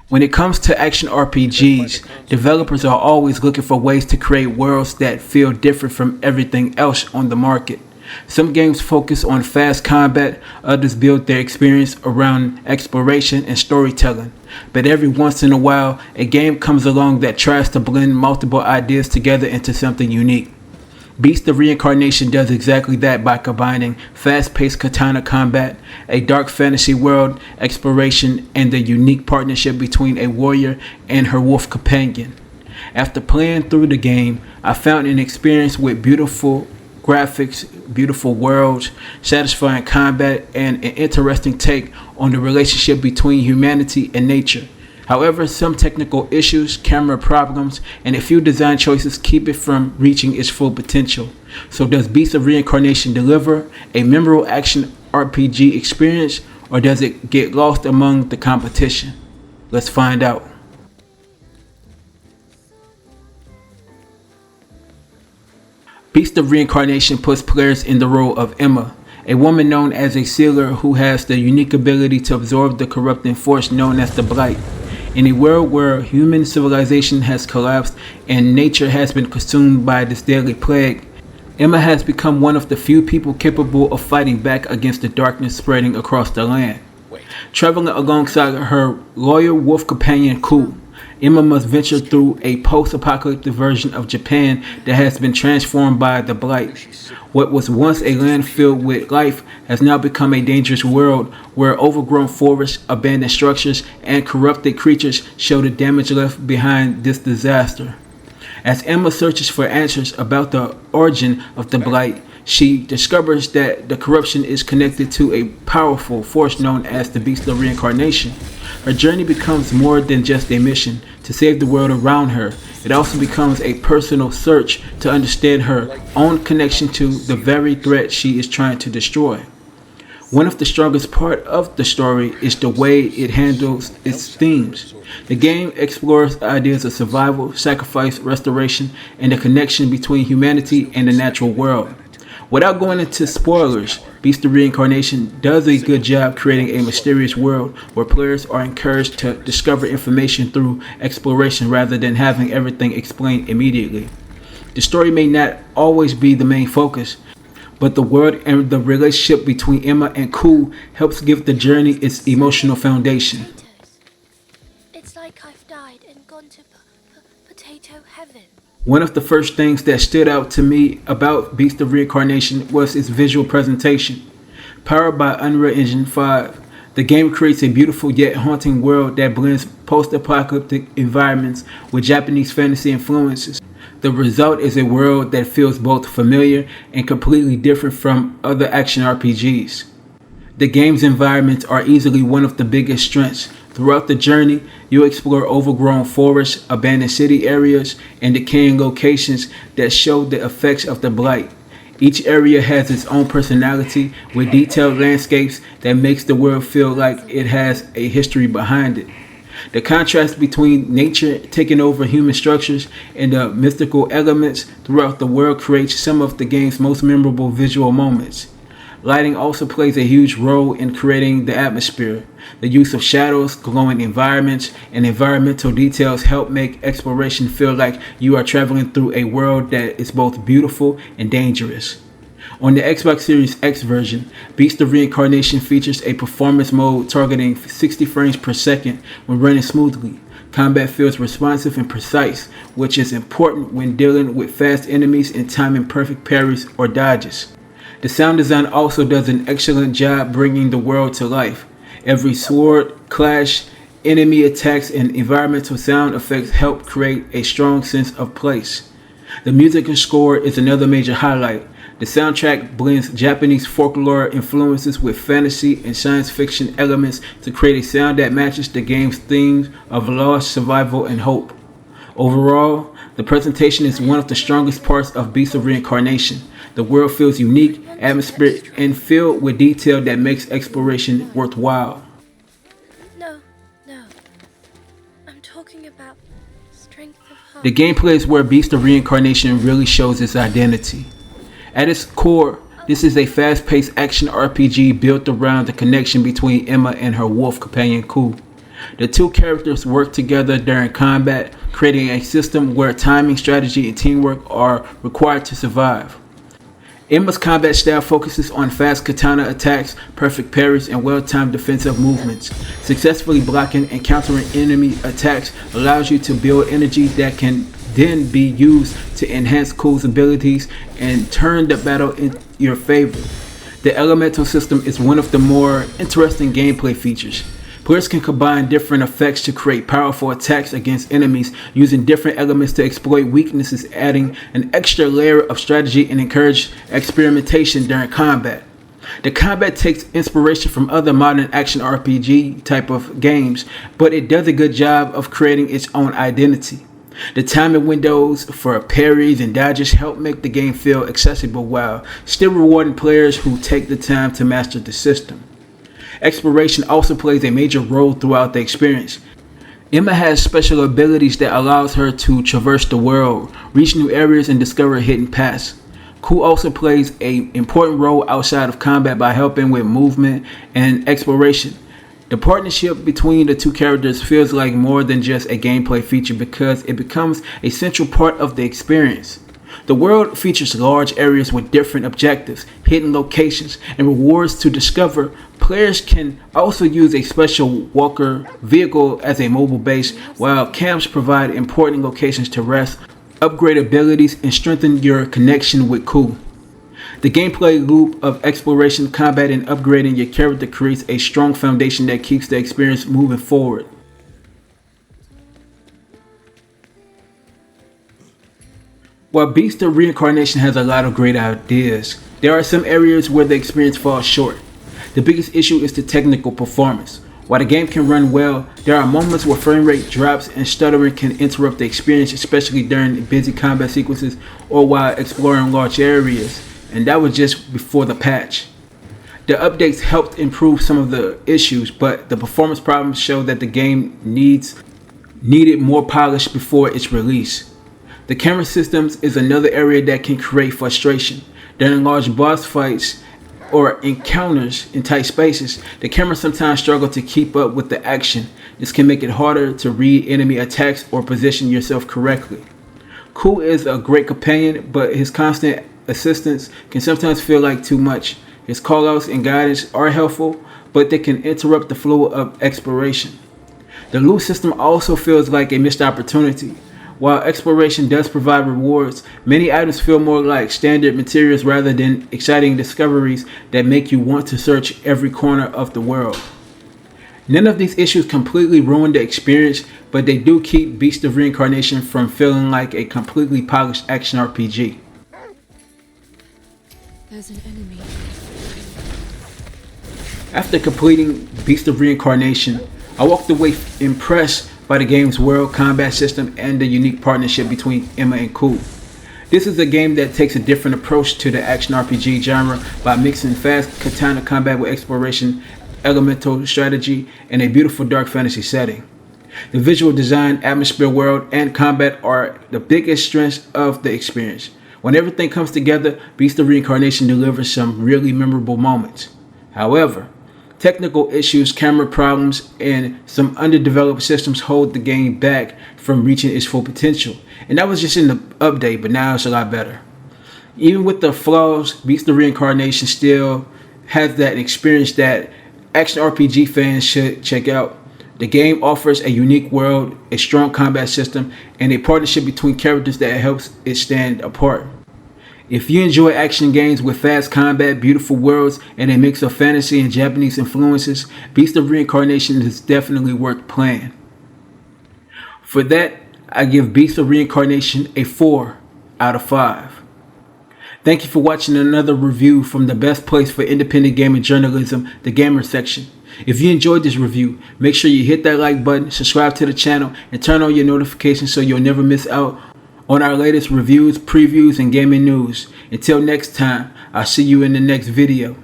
When it comes to action RPGs, developers are always looking for ways to create worlds that feel different from everything else on the market. Some games focus on fast combat, others build their experience around exploration and storytelling. But every once in a while, a game comes along that tries to blend multiple ideas together into something unique. Beast of Reincarnation does exactly that by combining fast-paced katana combat, a dark fantasy world exploration, and the unique partnership between a warrior and her wolf companion. After playing through the game, I found an experience with beautiful graphics, beautiful worlds, satisfying combat, and an interesting take on the relationship between humanity and nature. However, some technical issues, camera problems, and a few design choices keep it from reaching its full potential. So does Beast of Reincarnation deliver a memorable action RPG experience, or does it get lost among the competition? Let's find out. Beast of Reincarnation puts players in the role of Emma, a woman known as a sealer who has the unique ability to absorb the corrupting force known as the Blight. In a world where human civilization has collapsed and nature has been consumed by this deadly plague, Emma has become one of the few people capable of fighting back against the darkness spreading across the land. Traveling alongside her loyal wolf companion Ku, Emma must venture through a post-apocalyptic version of Japan that has been transformed by the Blight. What was once a land filled with life has now become a dangerous world where overgrown forests, abandoned structures, and corrupted creatures show the damage left behind this disaster. As Emma searches for answers about the origin of the Blight, she discovers that the corruption is connected to a powerful force known as the Beast of Reincarnation. Her journey becomes more than just a mission to save the world around her. It also becomes a personal search to understand her own connection to the very threat she is trying to destroy. One of the strongest parts of the story is the way it handles its themes. The game explores ideas of survival, sacrifice, restoration, and the connection between humanity and the natural world. Without going into spoilers, Beast of Reincarnation does a good job creating a mysterious world where players are encouraged to discover information through exploration rather than having everything explained immediately. The story may not always be the main focus, but the world and the relationship between Emma and Ku helps give the journey its emotional foundation. It's like I've died and gone to potato heaven. One of the first things that stood out to me about Beast of Reincarnation was its visual presentation. Powered by Unreal Engine 5, the game creates a beautiful yet haunting world that blends post-apocalyptic environments with Japanese fantasy influences. The result is a world that feels both familiar and completely different from other action RPGs. The game's environments are easily one of the biggest strengths. Throughout the journey, you'll explore overgrown forests, abandoned city areas, and decaying locations that show the effects of the Blight. Each area has its own personality with detailed landscapes that makes the world feel like it has a history behind it. The contrast between nature taking over human structures and the mystical elements throughout the world creates some of the game's most memorable visual moments. Lighting also plays a huge role in creating the atmosphere. The use of shadows, glowing environments, and environmental details help make exploration feel like you are traveling through a world that is both beautiful and dangerous. On the Xbox Series X version, Beast of Reincarnation features a performance mode targeting 60 frames per second when running smoothly. Combat feels responsive and precise, which is important when dealing with fast enemies and timing perfect parries or dodges. The sound design also does an excellent job bringing the world to life. Every sword, clash, enemy attacks, and environmental sound effects help create a strong sense of place. The music and score is another major highlight. The soundtrack blends Japanese folklore influences with fantasy and science fiction elements to create a sound that matches the game's themes of loss, survival, and hope. Overall, the presentation is one of the strongest parts of Beast of Reincarnation. The world feels unique, atmospheric, and filled with detail that makes exploration worthwhile. No. I'm talking about strength of heart. The gameplay is where Beast of Reincarnation really shows its identity. At its core, this is a fast-paced action RPG built around the connection between Emma and her wolf companion Ku. The two characters work together during combat, creating a system where timing, strategy, and teamwork are required to survive. Emma's combat style focuses on fast katana attacks, perfect parries, and well-timed defensive movements. Successfully blocking and countering enemy attacks allows you to build energy that can then be used to enhance Cool's abilities and turn the battle in your favor. The elemental system is one of the more interesting gameplay features. Players can combine different effects to create powerful attacks against enemies using different elements to exploit weaknesses, adding an extra layer of strategy and encourage experimentation during combat. The combat takes inspiration from other modern action RPG type of games, but it does a good job of creating its own identity. The timing windows for parries and dodges help make the game feel accessible while still rewarding players who take the time to master the system. Exploration also plays a major role throughout the experience. Emma has special abilities that allows her to traverse the world, reach new areas, and discover hidden paths. Cool also plays an important role outside of combat by helping with movement and exploration. The partnership between the two characters feels like more than just a gameplay feature because it becomes a central part of the experience. The world features large areas with different objectives, hidden locations, and rewards to discover. Players can also use a special walker vehicle as a mobile base, while camps provide important locations to rest, upgrade abilities, and strengthen your connection with Cool. The gameplay loop of exploration, combat, and upgrading your character creates a strong foundation that keeps the experience moving forward. While Beast of Reincarnation has a lot of great ideas, there are some areas where the experience falls short. The biggest issue is the technical performance. While the game can run well, there are moments where frame rate drops and stuttering can interrupt the experience, especially during busy combat sequences or while exploring large areas, and that was just before the patch. The updates helped improve some of the issues, but the performance problems show that the game needed more polish before its release. The camera systems is another area that can create frustration. During large boss fights or encounters in tight spaces, the camera sometimes struggles to keep up with the action. This can make it harder to read enemy attacks or position yourself correctly. Cool is a great companion, but his constant assistance can sometimes feel like too much. His callouts and guidance are helpful, but they can interrupt the flow of exploration. The loot system also feels like a missed opportunity. While exploration does provide rewards, many items feel more like standard materials rather than exciting discoveries that make you want to search every corner of the world. None of these issues completely ruin the experience, but they do keep Beast of Reincarnation from feeling like a completely polished action RPG. There's an enemy. After completing Beast of Reincarnation, I walked away impressed by the game's world, combat system, and the unique partnership between Emma and Cool. This is a game that takes a different approach to the action RPG genre by mixing fast katana combat with exploration, elemental strategy, and a beautiful dark fantasy setting. The visual design, atmosphere, world, and combat are the biggest strengths of the experience. When everything comes together, Beast of Reincarnation delivers some really memorable moments. However, technical issues, camera problems, and some underdeveloped systems hold the game back from reaching its full potential. And that was just in the update, but now it's a lot better. Even with the flaws, Beast of Reincarnation still has that experience that action RPG fans should check out. The game offers a unique world, a strong combat system, and a partnership between characters that helps it stand apart. If you enjoy action games with fast combat, beautiful worlds, and a mix of fantasy and Japanese influences, Beast of Reincarnation is definitely worth playing. For that, I give Beast of Reincarnation a 4 out of 5. Thank you for watching another review from the best place for independent gaming journalism, the Gamer section. If you enjoyed this review, make sure you hit that like button, subscribe to the channel, and turn on your notifications so you'll never miss out on our latest reviews, previews, and gaming news. Until next time, I'll see you in the next video.